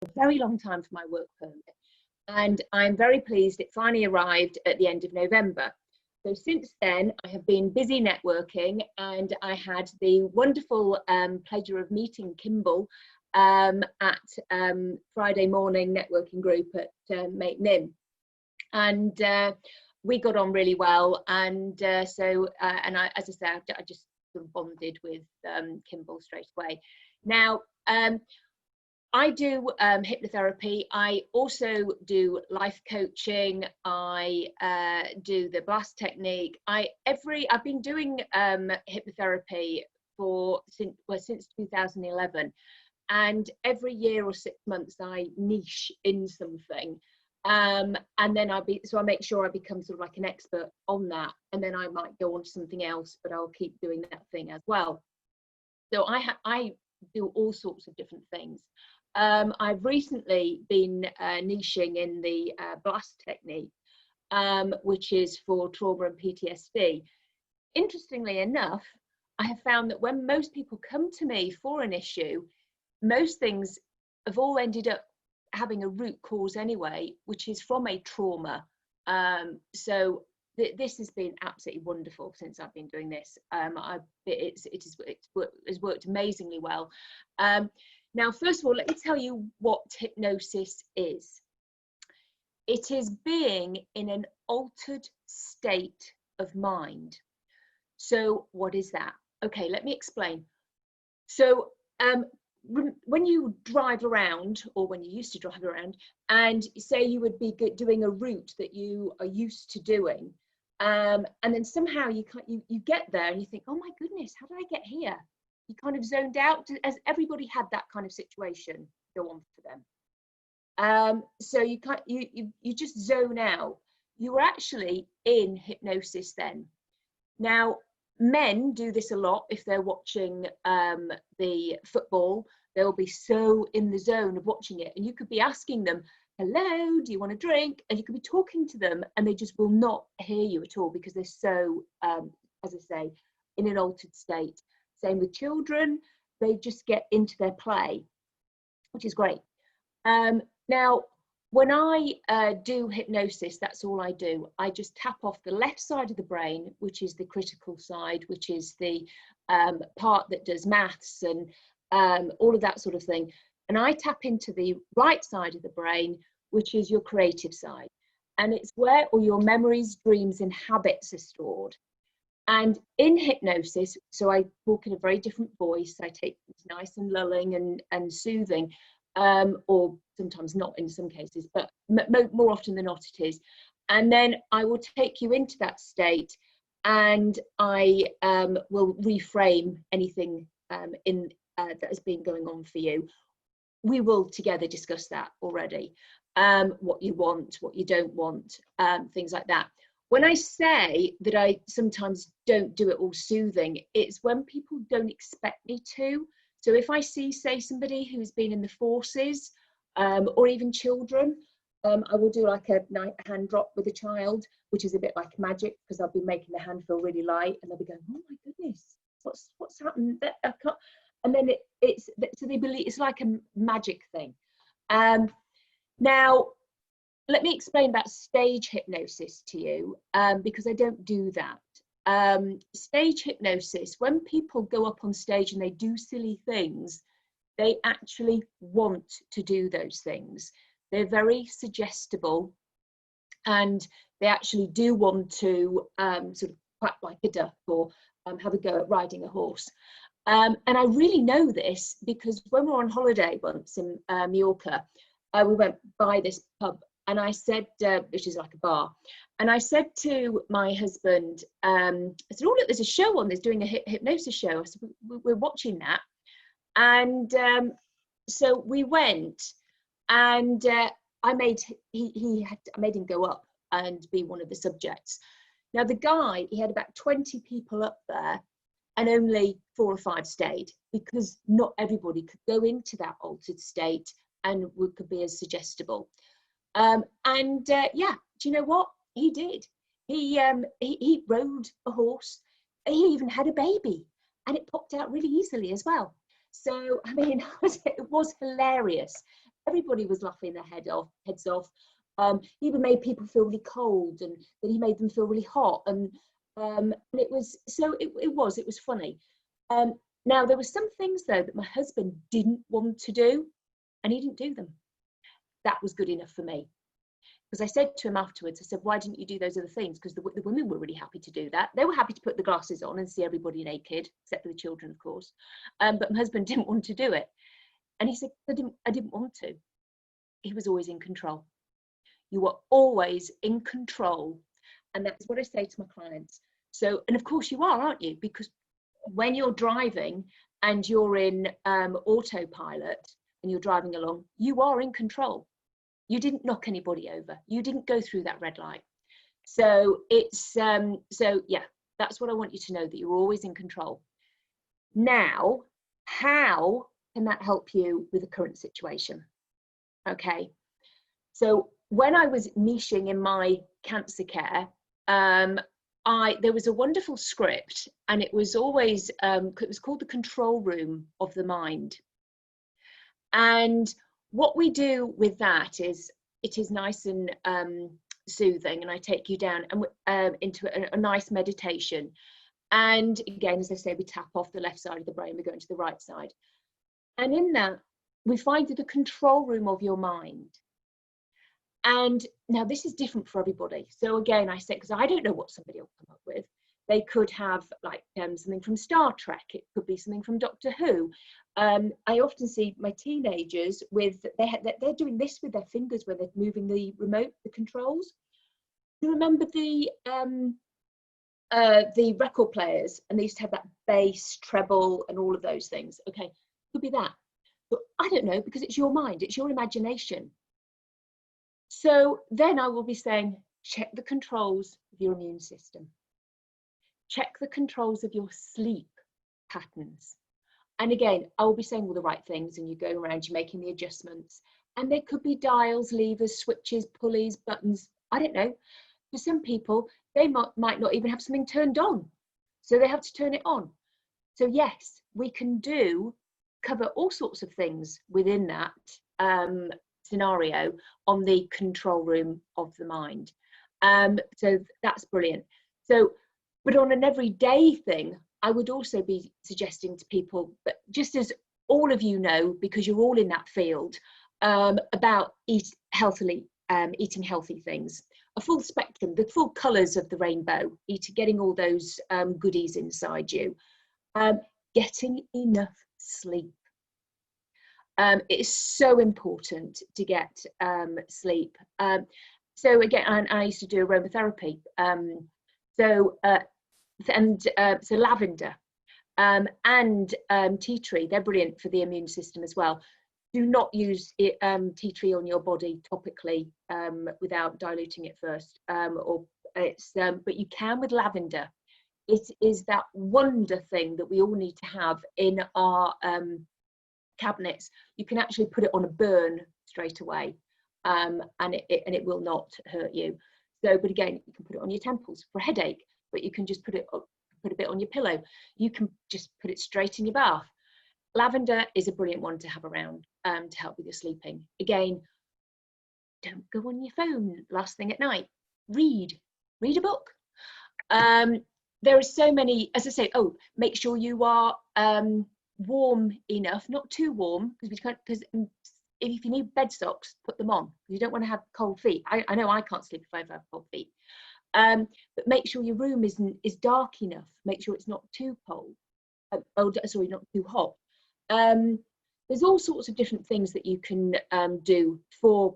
a very long time for my work permit. And I'm very pleased it finally arrived at the end of November. So since then, I have been busy networking, and I had the wonderful pleasure of meeting Kimball at Friday morning networking group at Make Nim. And we got on really well. And as I said, I just sort of bonded with Kimball straight away. Now, I do hypnotherapy. I also do life coaching. I do the blast technique. I've been doing hypnotherapy since 2011, and every year or 6 months I niche in something, and then I make sure I become sort of like an expert on that, and then I might go on to something else, but I'll keep doing that thing as well. So I do all sorts of different things. I've recently been niching in the blast technique, which is for trauma and PTSD. Interestingly enough, I have found that when most people come to me for an issue, most things have all ended up having a root cause anyway, which is from a trauma. So this has been absolutely wonderful since I've been doing this. It has worked amazingly well. Now, first of all, let me tell you what hypnosis is. It is being in an altered state of mind. So what is that? Okay, let me explain. So when you drive around, or when you used to drive around, and say you would be doing a route that you are used to doing, and then somehow you get there and you think, oh my goodness, how did I get here? You kind of zoned out. As everybody had that kind of situation go on for them. So you just zone out. You were actually in hypnosis then. Now, men do this a lot. If they're watching the football, they'll be so in the zone of watching it, and you could be asking them, hello, do you want a drink? And you could be talking to them, and they just will not hear you at all, because they're so, as I say, in an altered state. Same with children, they just get into their play, which is great. Now, when I do hypnosis, that's all I do. I just tap off the left side of the brain, which is the critical side, which is the part that does maths and all of that sort of thing. And I tap into the right side of the brain, which is your creative side. And it's where all your memories, dreams, and habits are stored. And in hypnosis, so I talk in a very different voice. I take it's nice and lulling and soothing, or sometimes not in some cases, but more often than not it is. And then I will take you into that state, and I will reframe anything that has been going on for you. We will together discuss that already, what you want, what you don't want, things like that. When I say that I sometimes don't do it all soothing, it's when people don't expect me to. So if I say somebody who's been in the forces, or even children, I will do like a hand drop with a child, which is a bit like magic, because I'll be making the hand feel really light, and they'll be going, oh my goodness, what's happened? And then so they believe it's like a magic thing. Now, let me explain about stage hypnosis to you, because I don't do that. Stage hypnosis, when people go up on stage and they do silly things, they actually want to do those things. They're very suggestible, and they actually do want to sort of quack like a duck, or have a go at riding a horse. And I really know this because when we were on holiday once in Mallorca, we went by this pub, and I said, which is like a bar, and I said to my husband, I said, oh look, there's a show on, there's doing a hypnosis show. I said, we're watching that. And so we went, and I made him go up and be one of the subjects. Now the guy, he had about 20 people up there, and only 4 or 5 stayed, because not everybody could go into that altered state and could be as suggestible. Yeah, do you know what he did? He rode a horse. He even had a baby, and it popped out really easily as well. So I mean, it was hilarious. everybody was laughing their heads off. He even made people feel really cold, and then he made them feel really hot, and it was it was funny. Now there were some things though that my husband didn't want to do, and he didn't do them. That was good enough for me. Because I said to him afterwards, I said, why didn't you do those other things? Because the women were really happy to do that. They were happy to put the glasses on and see everybody naked, except for the children, of course. But my husband didn't want to do it. And he said, I didn't want to. He was always in control. You were always in control. And that's what I say to my clients. So, and of course you are, aren't you? Because when you're driving and you're in autopilot and you're driving along, you are in control. You didn't knock anybody over. You didn't go through that red light. So it's, so yeah, that's what I want you to know, that you're always in control. Now, how can that help you with the current situation? Okay. So when I was niching in my cancer care, there was a wonderful script, and it was always, it was called The Control Room of the Mind. And what we do with that is, it is nice and soothing, and I take you down into a nice meditation. And again, as I say, we tap off the left side of the brain, we go into the right side. And in that, we find the control room of your mind. And now this is different for everybody. So again, I say, because I don't know what somebody will come up with. They could have like something from Star Trek. It could be something from Doctor Who. I often see my teenagers with, they're doing this with their fingers when they're moving the remote, the controls. You remember the record players, and they used to have that bass, treble, and all of those things. Okay, could be that. But I don't know, because it's your mind, it's your imagination. So then I will be saying, check the controls of your immune system. Check the controls of your sleep patterns. And again, I will be saying all the right things, and you go around, you're making the adjustments. And there could be dials, levers, switches, pulleys, buttons. I don't know. For some people, they might not even have something turned on. So they have to turn it on. So yes, we can cover all sorts of things within that scenario on the control room of the mind. So that's brilliant. So, but on an everyday thing, I would also be suggesting to people, but just as all of you know, because you're all in that field, about eating healthy things, a full spectrum, the full colours of the rainbow, getting all those goodies inside you, getting enough sleep. It is so important to get sleep. So again, I used to do aromatherapy. So lavender and tea tree, they're brilliant for the immune system as well. Do not use tea tree on your body topically without diluting it first, but you can with lavender. It is that wonder thing that we all need to have in our cabinets. You can actually put it on a burn straight away, and it will not hurt you. So, but again, you can put it on your temples for a headache, but you can just put a bit on your pillow. You can just put it straight in your bath. Lavender is a brilliant one to have around to help with your sleeping. Again, don't go on your phone last thing at night. Read a book. There are so many, as I say, make sure you are warm enough, not too warm, because if you need bed socks, put them on. You don't want to have cold feet. I know I can't sleep if I have cold feet. But make sure your room is dark enough. Make sure it's not too cold. Not too hot. There's all sorts of different things that you can do for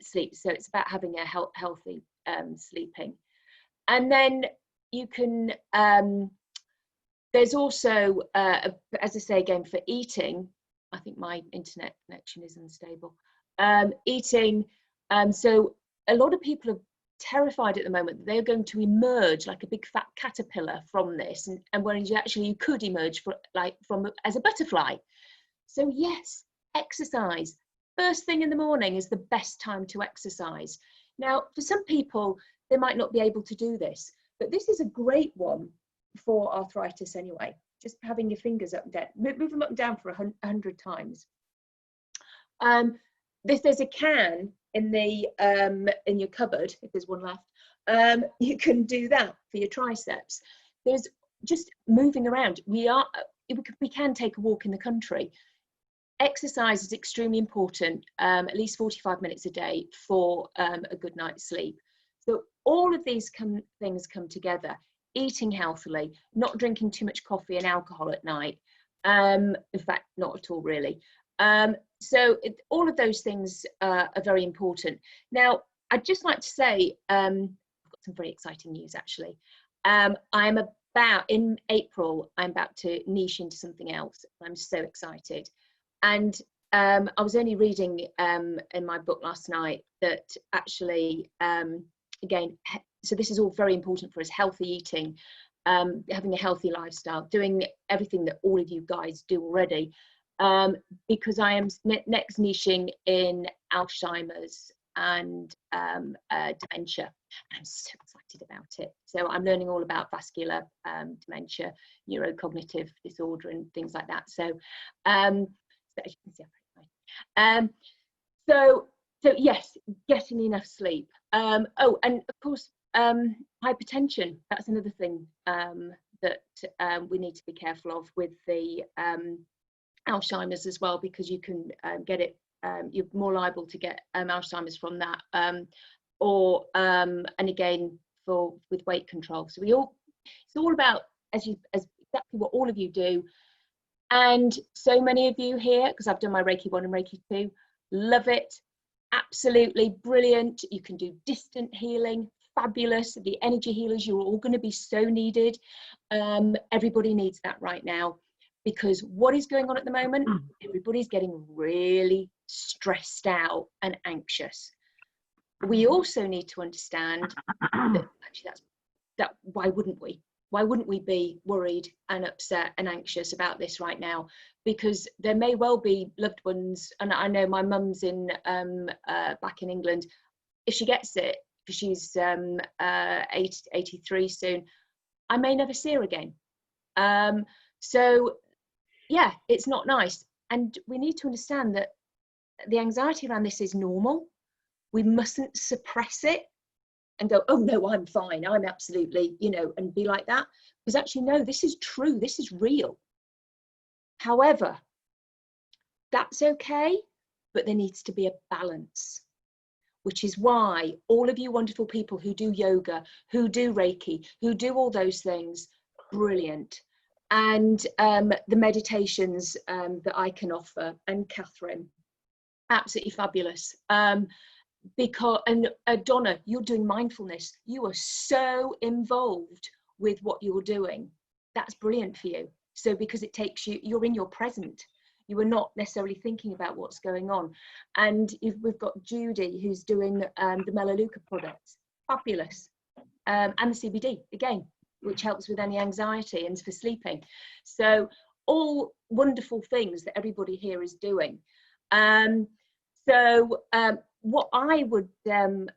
sleep. So it's about having a healthy sleeping. And then you can, there's also, as I say again, for eating, I think my internet connection is unstable. Eating, so a lot of people are terrified at the moment that they're going to emerge like a big fat caterpillar from this, and when you could emerge as a butterfly. So yes, exercise. First thing in the morning is the best time to exercise. Now, for some people, they might not be able to do this, but this is a great one for arthritis anyway. Just having your fingers up and down, move them up and down for 100 times. there's a can in the in your cupboard, if there's one left. You can do that for your triceps. There's just moving around. We can take a walk in the country. Exercise is extremely important, at least 45 minutes a day for a good night's sleep. So all of these things come together. Eating healthily, not drinking too much coffee and alcohol at night. In fact, not at all really. So all of those things are very important. Now, I'd just like to say, I've got some very exciting news actually. In April, I'm about to niche into something else. I'm so excited. And I was only reading in my book last night that actually, again, so this is all very important for us: healthy eating, having a healthy lifestyle, doing everything that all of you guys do already, because I am next niching in Alzheimer's and dementia. I'm so excited about it. So I'm learning all about vascular dementia, neurocognitive disorder and things like that. So so as you can see, I'm very excited. So yes, getting enough sleep. Oh, and of course, hypertension. That's another thing that we need to be careful of with the Alzheimer's as well, because you can get it. You're more liable to get Alzheimer's from that, and again with weight control. So it's all about as exactly what all of you do. And so many of you here, because I've done my Reiki 1 and Reiki 2, love it. Absolutely brilliant. You can do distant healing, fabulous. The energy healers, you're all going to be so needed. Everybody needs that right now, because what is going on at the moment? Everybody's getting really stressed out and anxious. We also need to understand that actually why wouldn't we? Why wouldn't we be worried and upset and anxious about this right now? Because there may well be loved ones, and I know my mum's back in England. If she gets it, because she's 83 soon, I may never see her again. So yeah, it's not nice. And we need to understand that the anxiety around this is normal. We mustn't suppress it and go, oh no, I'm fine, I'm absolutely, and be like that. Because actually, no, this is true, this is real. However, that's okay, but there needs to be a balance, which is why all of you wonderful people who do yoga, who do Reiki, who do all those things, brilliant. And the meditations that I can offer, and Catherine, absolutely fabulous. Because Donna, you're doing mindfulness. You are so involved with what you're doing. That's brilliant for you. So because it takes you, you're in your present. You are not necessarily thinking about what's going on. And we've got Judy, who's doing the Melaleuca products, fabulous, and the CBD again, which helps with any anxiety and for sleeping. So all wonderful things that everybody here is doing. What I would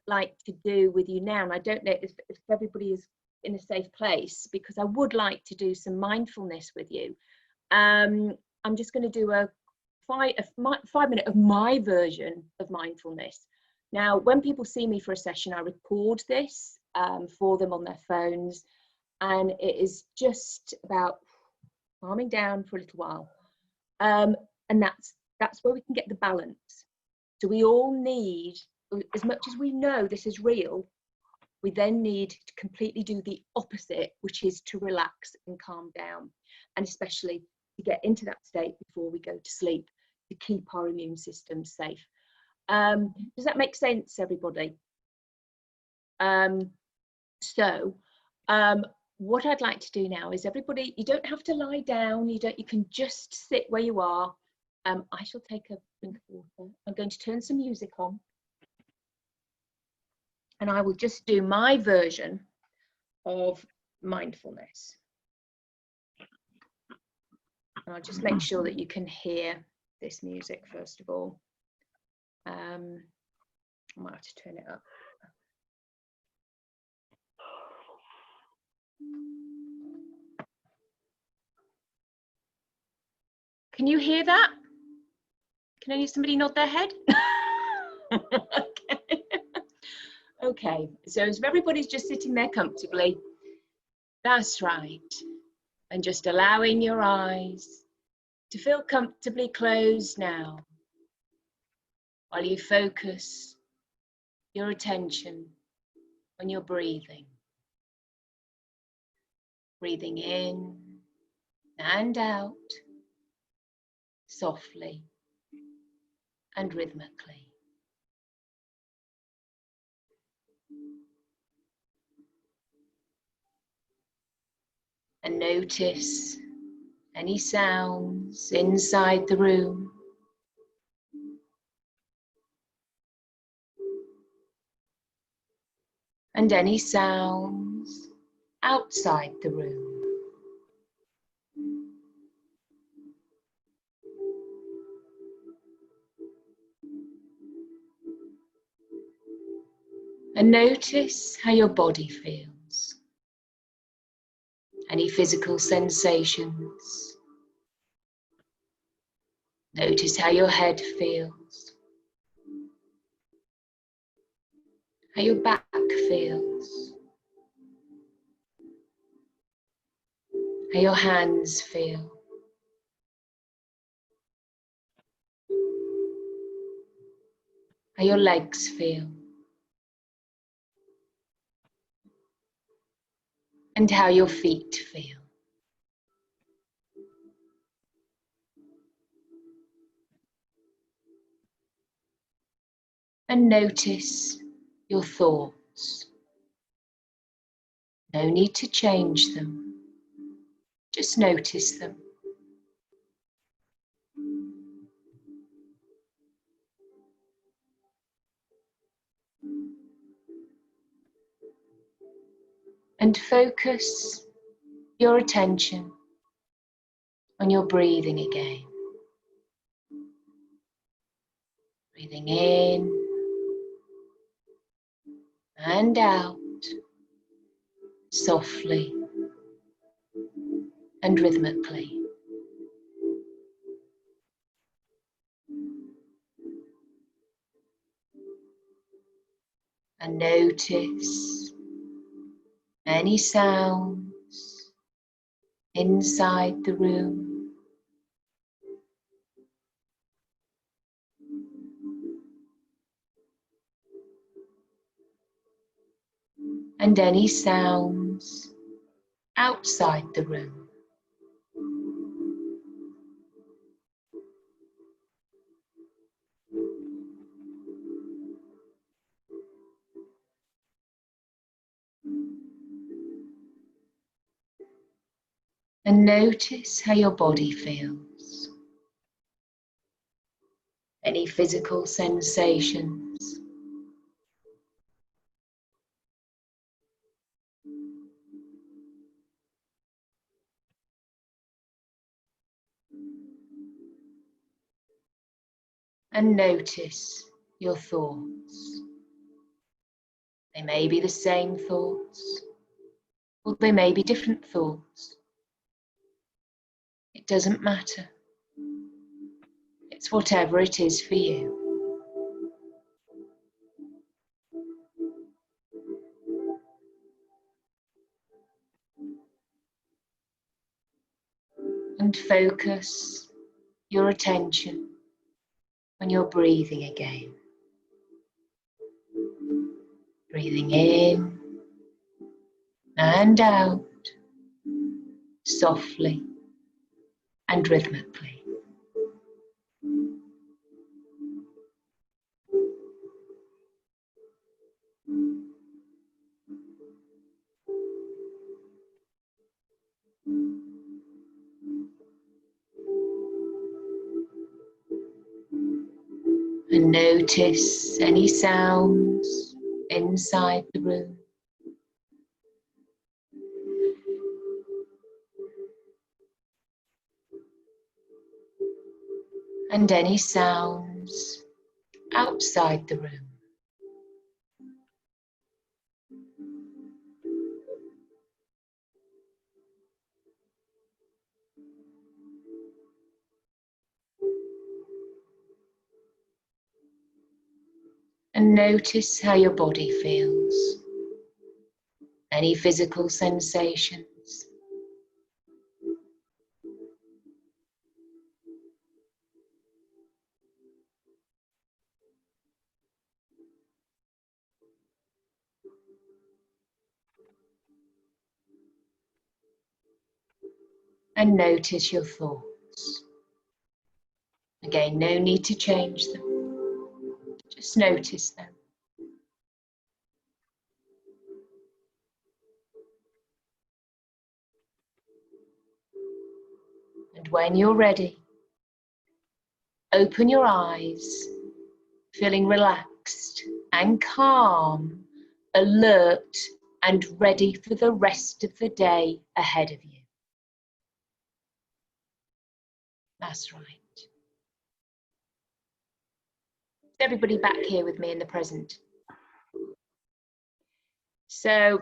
like to do with you now, and I don't know if everybody is in a safe place, because I would like to do some mindfulness with you. I'm just going to do a 5-minute of my version of mindfulness. Now, when people see me for a session, I record this for them on their phones, and it is just about calming down for a little while, and that's where we can get the balance. So we all need, as much as we know this is real, we then need to completely do the opposite, which is to relax and calm down, and especially to get into that state before we go to sleep, to keep our immune system safe. Does that make sense, everybody? What I'd like to do now is, everybody, you don't have to lie down, you can just sit where you are. I shall take a drink of water. I'm going to turn some music on, and I will just do my version of mindfulness. And I'll just make sure that you can hear this music first of all. I might have to turn it up. Can you hear that? Can somebody nod their head? Okay. Okay, so if everybody's just sitting there comfortably, that's right. And just allowing your eyes to feel comfortably closed now, while you focus your attention on your breathing. Breathing in and out, softly and rhythmically. And notice any sounds inside the room. And any sounds outside the room. And notice how your body feels. Any physical sensations. Notice how your head feels. How your back feels. How your hands feel. How your legs feel. And how your feet feel. And notice your thoughts. No need to change them. Just notice them. And focus your attention on your breathing again. Breathing in and out, softly and rhythmically. And notice any sounds inside the room. And any sounds outside the room. And notice how your body feels. Any physical sensations. And notice your thoughts. They may be the same thoughts, or they may be different thoughts. It doesn't matter. It's whatever it is for you. And focus your attention on your breathing again. Breathing in and out, softly and rhythmically. And notice any sounds inside the room. And any sounds outside the room. And notice how your body feels. Any physical sensations. And notice your thoughts. Again, no need to change them. Just notice them. And when you're ready, open your eyes, feeling relaxed and calm, alert and ready for the rest of the day ahead of you. That's right. Is everybody back here with me in the present? So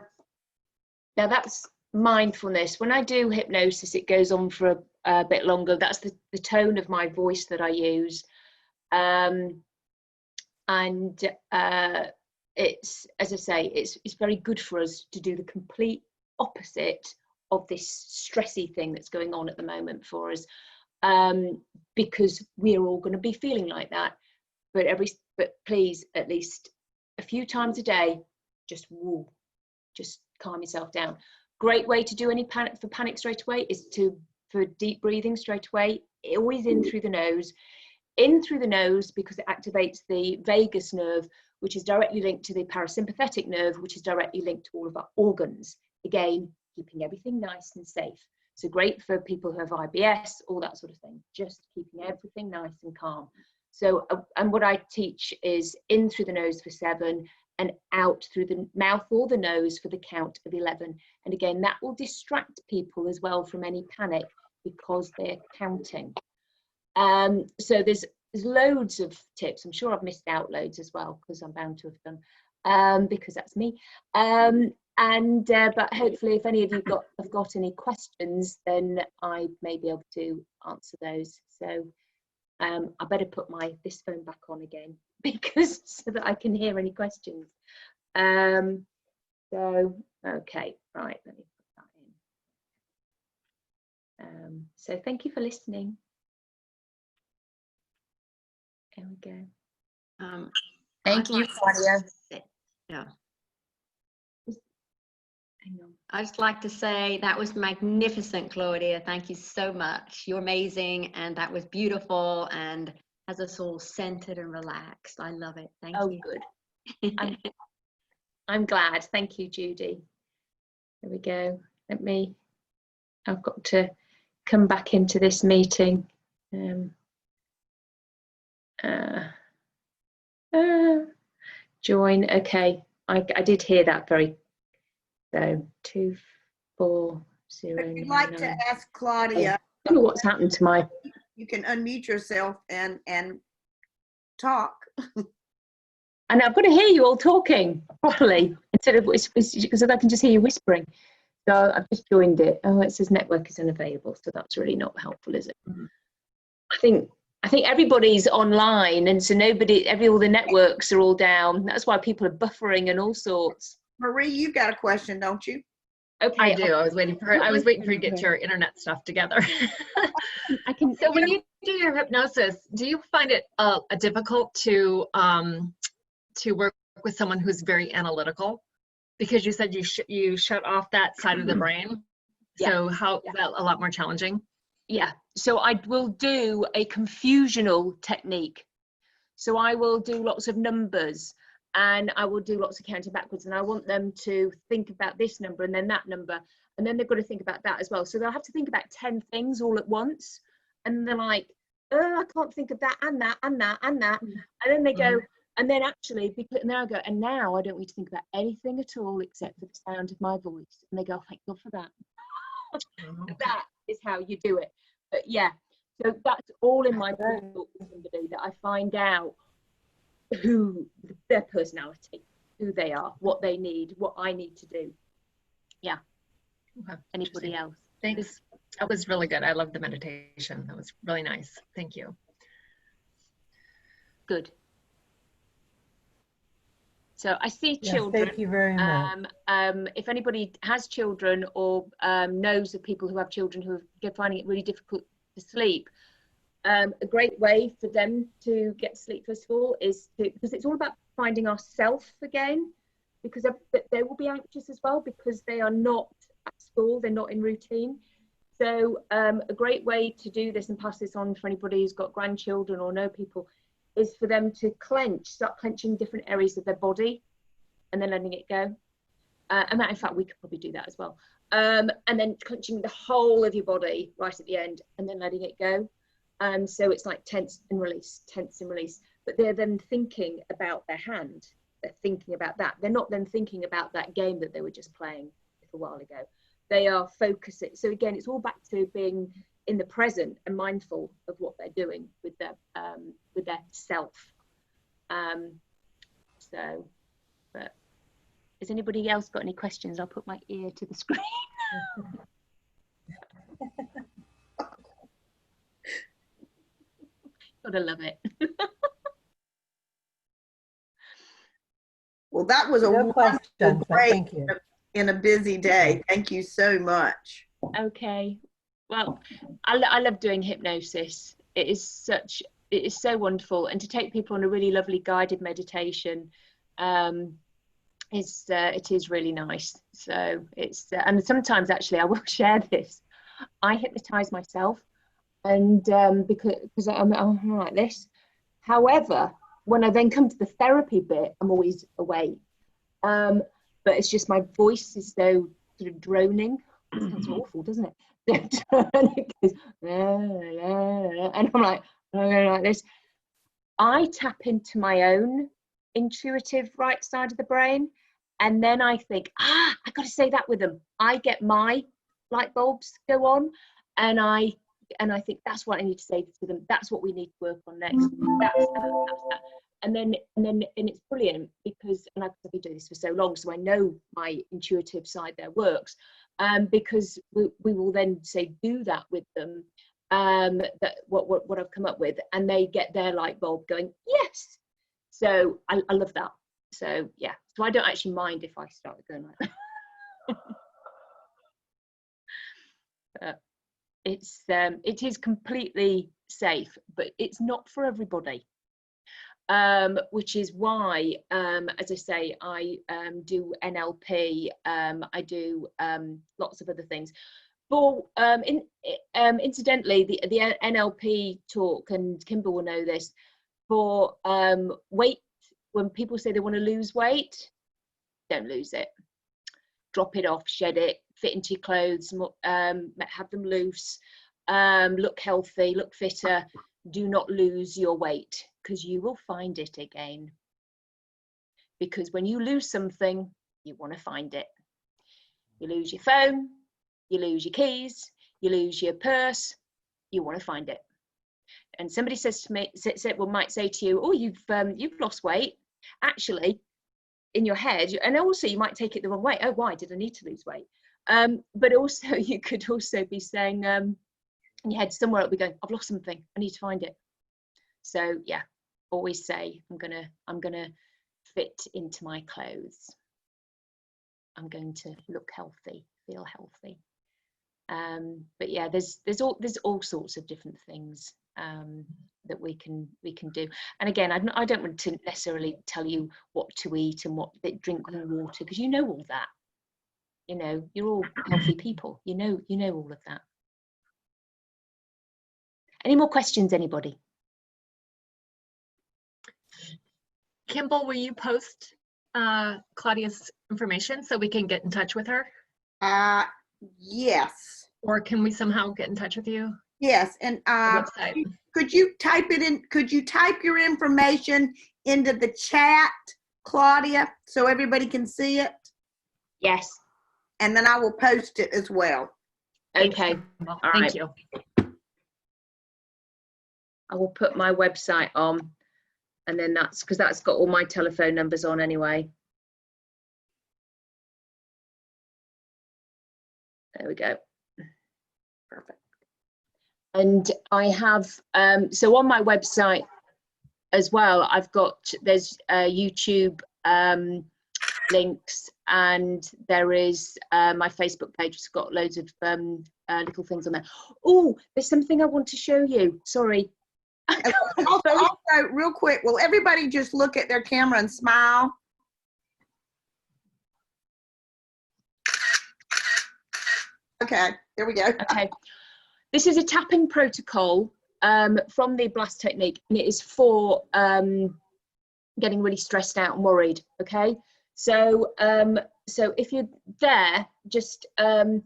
now that's mindfulness. When I do hypnosis, it goes on for a bit longer. That's the tone of my voice that I use. It's, as I say, it's very good for us to do the complete opposite of this stressy thing that's going on at the moment for us, because we're all going to be feeling like that. But please, at least a few times a day, just calm yourself down. Great way to do any panic straight away is for deep breathing straight away. Always in through the nose. In through the nose because it activates the vagus nerve, which is directly linked to the parasympathetic nerve, which is directly linked to all of our organs. Again, keeping everything nice and safe. So great for people who have IBS, all that sort of thing. Just keeping everything nice and calm. So, and what I teach is in through the nose for 7 and out through the mouth or the nose for the count of 11. And again, that will distract people as well from any panic because they're counting. So there's loads of tips. I'm sure I've missed out loads as well because I'm bound to have done, because that's me. But hopefully if any of you have got any questions, then I may be able to answer those. So I better put this phone back on again because so that I can hear any questions. So okay, right, let me put that in. So thank you for listening. There we go. Thank you, Claudia. Yeah. Hang on. I just like to say that was magnificent, Claudia. Thank you so much. You're amazing, and that was beautiful and has us all centered and relaxed. I love it. Thank you. Oh, good. I'm glad. Thank you, Judy. There we go. I've got to come back into this meeting. Join. Okay, I did hear that very. So 240. If you'd like to ask Claudia, I don't know what's happened to my. You can unmute yourself and talk. And I've got to hear you all talking properly instead of because I can just hear you whispering. So I've just joined it. Oh, it says network is unavailable, so that's really not helpful, is it? Mm-hmm. I think everybody's online, and so all the networks are all down. That's why people are buffering and all sorts. Marie, you've got a question, don't you? Okay. I do. I was waiting for you to get your internet stuff together. So when you do your hypnosis, do you find it difficult to work with someone who's very analytical? Because you said you shut off that side of the brain. Yeah. So how is that a lot more challenging? Yeah. So I will do a confusional technique. So I will do lots of numbers and I will do lots of counting backwards, and I want them to think about this number and then that number, and then they've got to think about that as well. So they'll have to think about 10 things all at once, and they're like, oh, I can't think of that and that and that and that. And then they go, and then actually, and then I go, and now I don't need to think about anything at all except for the sound of my voice. And they go, thank God for that. That is how you do it. But yeah, so that's all in my brain with somebody, that I find out their personality, who they are, what they need, what I need to do. Yeah. Okay. Anybody else? Thanks. That was really good. I love the meditation. That was really nice. Thank you. Good. So I see Yes, children. thank you very much. If anybody has children or knows of people who have children who are finding it really difficult to sleep, a great way for them to get sleep, first of all, is to, because it's all about finding ourself again, because they will be anxious as well because they are not at school, they're not in routine. So a great way to do this and pass this on for anybody who's got grandchildren or know people is for them to start clenching different areas of their body and then letting it go. And in fact, we could probably do that as well. And then clenching the whole of your body right at the end and then letting it go. So it's like tense and release, tense and release. But they're then thinking about their hand. They're thinking about that. They're not then thinking about that game that they were just playing a little while ago. They are focusing. So again, it's all back to being in the present and mindful of what they're doing with their self. But has anybody else got any questions? I'll put my ear to the screen. Gotta love it. Well, that was a No wonderful questions, but break thank you. in a busy day. Thank you so much. Okay. Well, I love doing hypnosis. It is so wonderful, and to take people on a really lovely guided meditation, it is really nice. So it's and sometimes actually I will share this. I hypnotize myself, and because I'm like this. However, when I then come to the therapy bit, I'm always awake. But it's just my voice is so sort of droning. It sounds awful, doesn't it? And it goes, and I'm like this. I tap into my own intuitive right side of the brain, and then I think, I got to say that with them. I get my light bulbs go on, and I think that's what I need to say to them. That's what we need to work on next. That's that. And it's brilliant because, and I've been doing this for so long, so I know my intuitive side there works. Because we will then say do that with them, that what I've come up with, and they get their light bulb going, yes. So I love that. So yeah, so I don't actually mind if I start going like that. It is completely safe, but it's not for everybody. Which is why, as I say, I do NLP, I do lots of other things. For incidentally, the NLP talk, and Kimber will know this, for weight, when people say they want to lose weight, don't lose it. Drop it off, shed it, fit into your clothes, have them loose, look healthy, look fitter. Do not lose your weight, because you will find it again. Because when you lose something, you want to find it. You lose your phone, you lose your keys, you lose your purse, you want to find it. And somebody says to me, might say to you, oh, you've lost weight. Actually, in your head, and also you might take it the wrong way. Oh, why did I need to lose weight? But also you could also be saying, in your head somewhere it'll be going, I've lost something, I need to find it. So yeah, always say I'm gonna fit into my clothes. I'm going to look healthy, feel healthy. But yeah, there's all sorts of different things that we can do. And again, I don't want to necessarily tell you what to eat and what drink water, because you know all that. You know, you're all healthy people. You know all of that. Any more questions, anybody? Kimball, will you post Claudia's information so we can get in touch with her? Yes. Or can we somehow get in touch with you? Yes, and website. Could you type it in? Could you type your information into the chat, Claudia, so everybody can see it? Yes. And then I will post it as well. Okay. All All Thank right. you. I will put my website on, and then that's because that's got all my telephone numbers on anyway. There we go. Perfect. And I have, so on my website as well, there's YouTube links, and there is my Facebook page. It's got loads of little things on there. Oh, there's something I want to show you. Sorry. Also, real quick, will everybody just look at their camera and smile? Okay, there we go. Okay, this is a tapping protocol from the blast technique, and it is for getting really stressed out and worried. Okay, so so if you're there, just and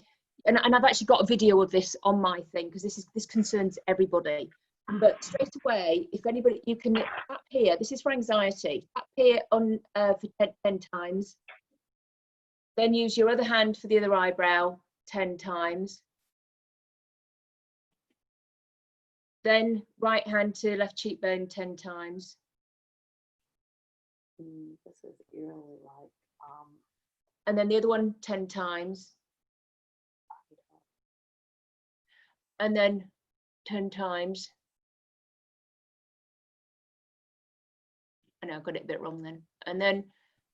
I've actually got a video of this on my thing, because this concerns everybody. But straight away, if anybody, you can tap here. This is for anxiety. Tap here on for 10 times. Then use your other hand for the other eyebrow 10 times. Then right hand to left cheekbone 10 times. This is eerily like. And then the other one 10 times. And then 10 times. I know I've got it a bit wrong then. And then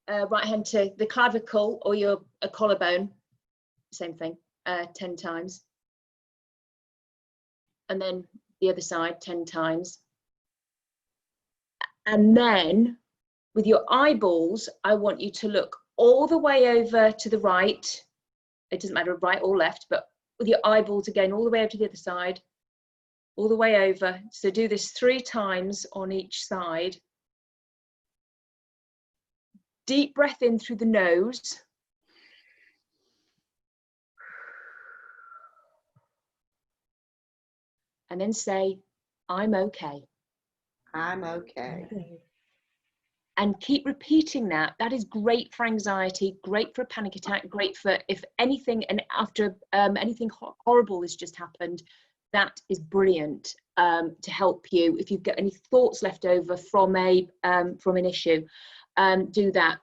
right hand to the clavicle or your collarbone, same thing, 10 times. And then the other side 10 times. And then with your eyeballs, I want you to look all the way over to the right. It doesn't matter right or left, but with your eyeballs again, all the way over to the other side, all the way over. So do this 3 times on each side. Deep breath in through the nose. And then say, I'm okay. I'm okay. And keep repeating that. That is great for anxiety, great for a panic attack, great for if anything, and after anything horrible has just happened, that is brilliant to help you. If you've got any thoughts left over from an issue, do that.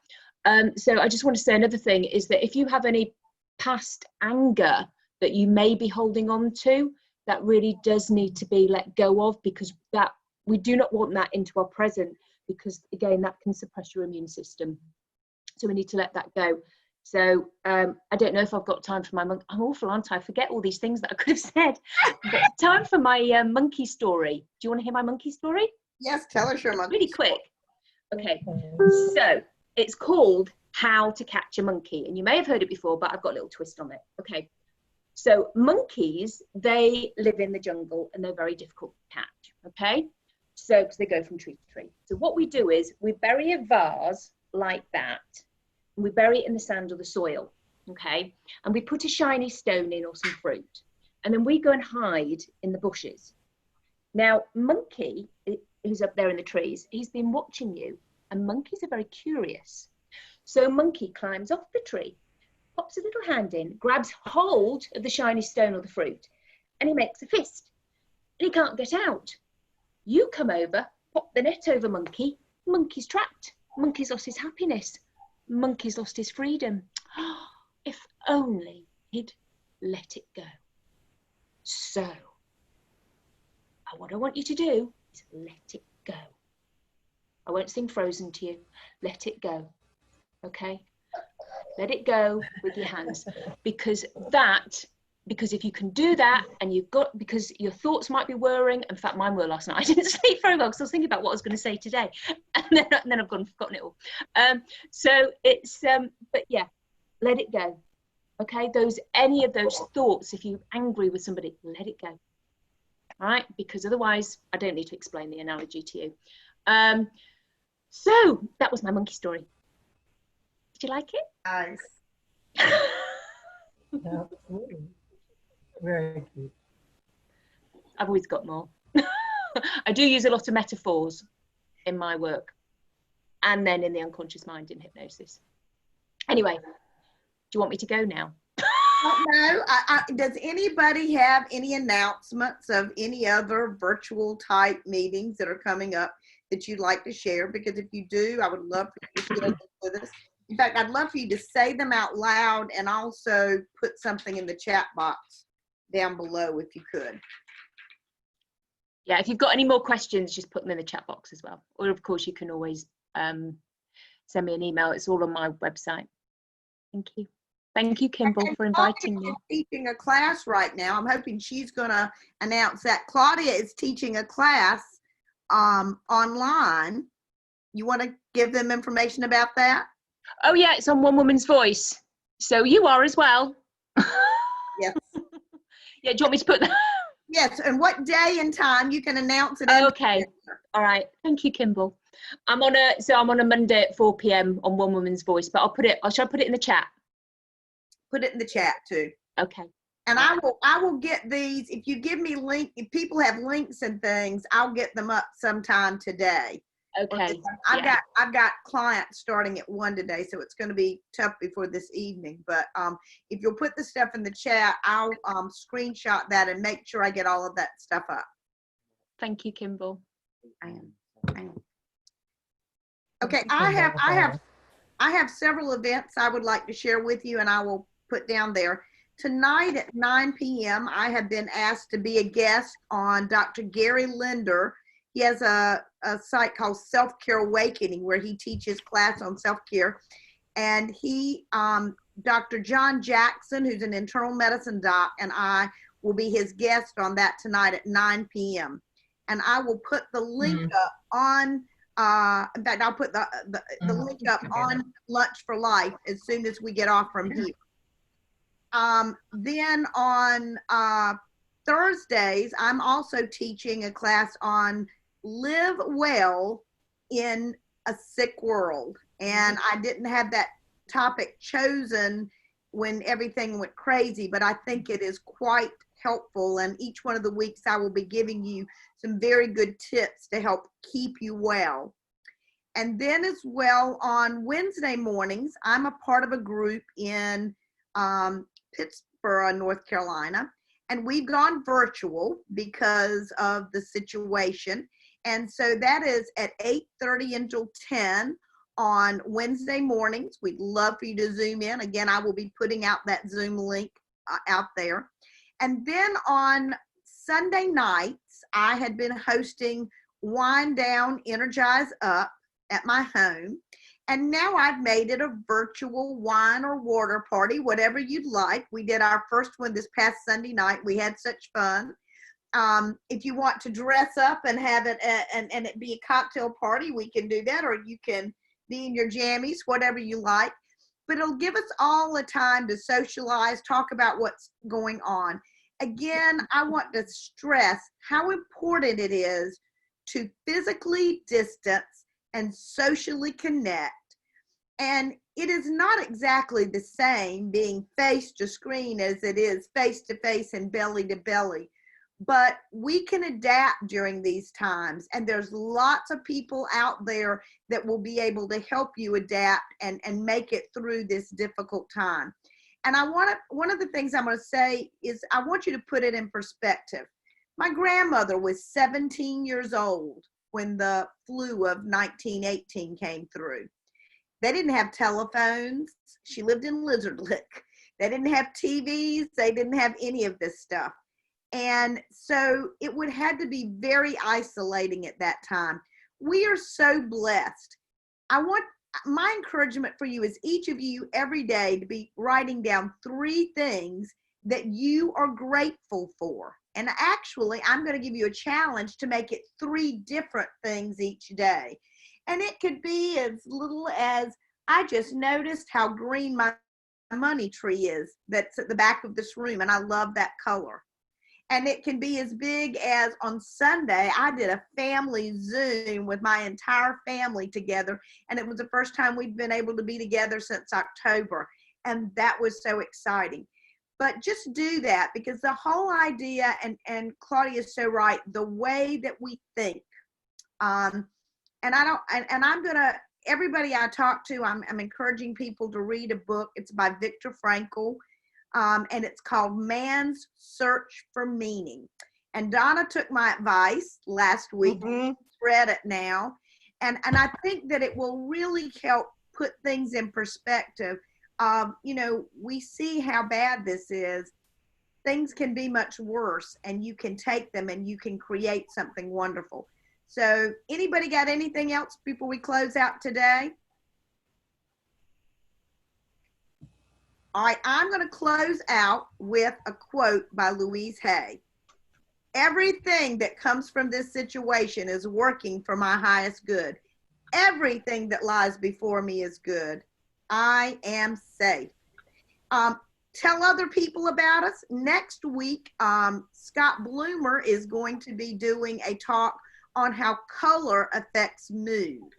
So I just want to say another thing is that if you have any past anger that you may be holding on to, that really does need to be let go of, because that we do not want that into our present, because again that can suppress your immune system. So we need to let that go. So I don't know if I've got time for my I'm awful, aren't I? I forget all these things that I could have said. But time for my monkey story. Do you want to hear my monkey story? Yes, tell us your monkey. Really quick. Okay, so it's called How to Catch a Monkey, and you may have heard it before, but I've got a little twist on it. Okay, so monkeys, they live in the jungle and they're very difficult to catch. Okay, so because they go from tree to tree. So what we do is we bury a vase like that, and we bury it in the sand or the soil. Okay, and we put a shiny stone in or some fruit, and then we go and hide in the bushes. Now, monkey, who's up there in the trees, he's been watching you, and monkeys are very curious. So monkey climbs off the tree, pops a little hand in, grabs hold of the shiny stone or the fruit, and he makes a fist. And he can't get out. You come over, pop the net over monkey, monkey's trapped. Monkey's lost his happiness. Monkey's lost his freedom. If only he'd let it go. So, what I want you to do is let it go. I won't sing Frozen to you. Let it go. Okay? Let it go with your hands. Because if you can do that, and because your thoughts might be whirring. In fact, mine were last night. I didn't sleep very well because I was thinking about what I was going to say today. And then I've gone and forgotten it all. So it's, but yeah, let it go. Okay? Any of those thoughts, if you're angry with somebody, let it go. All right? Because otherwise, I don't need to explain the analogy to you. So that was my monkey story. Did you like it? Nice. Absolutely. Very cute. I've always got more. I do use a lot of metaphors in my work, and then in the unconscious mind in hypnosis. Anyway, do you want me to go now? No. Does anybody have any announcements of any other virtual type meetings that are coming up that you'd like to share? Because if you do, I would love for you to share them with us. In fact, I'd love for you to say them out loud and also put something in the chat box down below if you could. Yeah, if you've got any more questions, just put them in the chat box as well. Or of course, you can always send me an email. It's all on my website. Thank you. Thank you, Kimball, for inviting me. Teaching a class right now. I'm hoping she's going to announce that. Claudia is teaching a class online. You want to give them information about that? Oh, yeah, it's on One Woman's Voice. So you are as well. Yes. Yeah, do you want me to put that? Yes, and what day and time you can announce it. Okay. All right. Thank you, Kimball. I'm on a Monday at 4 p.m. on One Woman's Voice, but shall I put it in the chat? Put it in the chat too. Okay. And I will get these. If you give me if people have links and things, I'll get them up sometime today. Okay. I've got clients starting at 1 today, so it's going to be tough before this evening. But if you'll put the stuff in the chat, I'll screenshot that and make sure I get all of that stuff up. Thank you, Kimball. I am. Okay, I have several events I would like to share with you, and I will put down there. Tonight at 9 p.m., I have been asked to be a guest on Dr. Gary Linder. He has a site called Self-Care Awakening where he teaches class on self-care. And Dr. John Jackson, who's an internal medicine doc, and I will be his guest on that tonight at 9 p.m. And I will put the link up on, in fact, I'll put the link up on Lunch for Life as soon as we get off from here. Then on Thursdays, I'm also teaching a class on live well in a sick world. And I didn't have that topic chosen when everything went crazy, but I think it is quite helpful. And each one of the weeks I will be giving you some very good tips to help keep you well. And then as well on Wednesday mornings, I'm a part of a group in Pittsburgh, North Carolina, and we've gone virtual because of the situation. And so that is at 8:30 until 10 on Wednesday mornings. We'd love for you to Zoom in. Again, I will be putting out that Zoom link out there. And then on Sunday nights, I had been hosting Wind Down, Energize Up at my home. And now I've made it a virtual wine or water party, whatever you'd like. We did our first one this past Sunday night. We had such fun. If you want to dress up and have it and it be a cocktail party, we can do that, or you can be in your jammies, whatever you like. But it'll give us all a time to socialize, talk about what's going on. Again, I want to stress how important it is to physically distance and socially connect. And it is not exactly the same being face to screen as it is face to face and belly to belly. But we can adapt during these times, and there's lots of people out there that will be able to help you adapt and make it through this difficult time. And one of the things I'm going to say is I want you to put it in perspective. My grandmother was 17 years old when the flu of 1918 came through. They didn't have telephones. She lived in Lizard Lick. They didn't have TVs. They didn't have any of this stuff. And so it would have to be very isolating at that time. We are so blessed. My encouragement for you is each of you every day to be writing down 3 things that you are grateful for. And actually, I'm going to give you a challenge to make it 3 different things each day. And it could be as little as, I just noticed how green my money tree is that's at the back of this room, and I love that color. And it can be as big as on Sunday, I did a family Zoom with my entire family together. And it was the first time we'd been able to be together since October. And that was so exciting. But just do that, because the whole idea, and Claudia's so right, the way that we think. And I'm going to, everybody I talk to, I'm encouraging people to read a book. It's by Viktor Frankl. And it's called Man's Search for Meaning. And Donna took my advice last week, read it now. And I think that it will really help put things in perspective. We see how bad this is. Things can be much worse, and you can take them and you can create something wonderful. So anybody got anything else before we close out today? All right, I'm going to close out with a quote by Louise Hay. Everything that comes from this situation is working for my highest good. Everything that lies before me is good. I am safe. Tell other people about us. Next week, Scott Bloomer is going to be doing a talk on how color affects mood.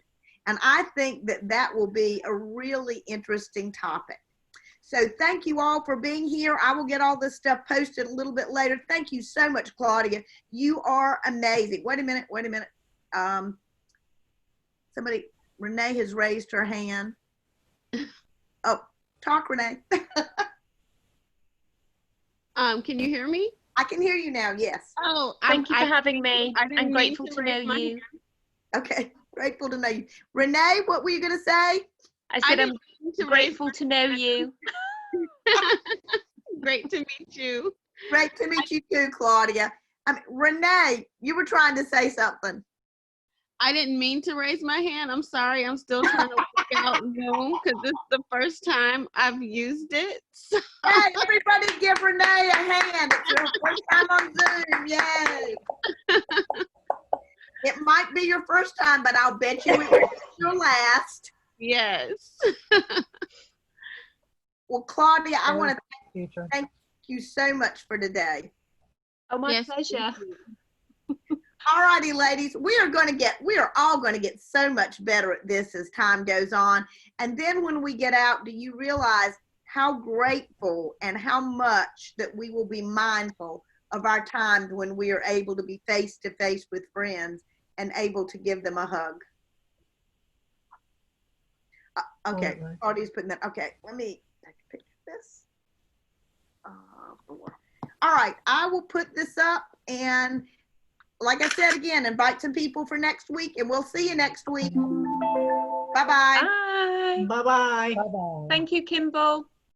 And I think that that will be a really interesting topic. So thank you all for being here. I will get all this stuff posted a little bit later. Thank you so much, Claudia. You are amazing. Wait a minute. Somebody, Renee has raised her hand. Oh, talk, Renee. Can you hear me? I can hear you now, yes. Oh, Thank you for having me. I'm grateful to know you. Okay, grateful to know you. Renee, what were you going to say? I said I'm grateful to know you. Great to meet you. Great to meet you too, Claudia. Renee, you were trying to say something. I didn't mean to raise my hand. I'm sorry. I'm still trying to work out Zoom because this is the first time I've used it. So. Hey, everybody give Renee a hand. It's her first time on Zoom. Yay. It might be your first time, but I'll bet you it was your last. Yes. Well, Claudia, I want to thank you so much for today. Oh, my pleasure. All righty, ladies, we are all going to get so much better at this as time goes on. And then when we get out, do you realize how grateful and how much that we will be mindful of our times when we are able to be face to face with friends and able to give them a hug? Okay, Claudia's putting that. Okay, let me take a picture of this. All right, I will put this up, and like I said again, invite some people for next week, and we'll see you next week. Bye-bye. Bye. Bye-bye. Bye-bye. Thank you, Kimball.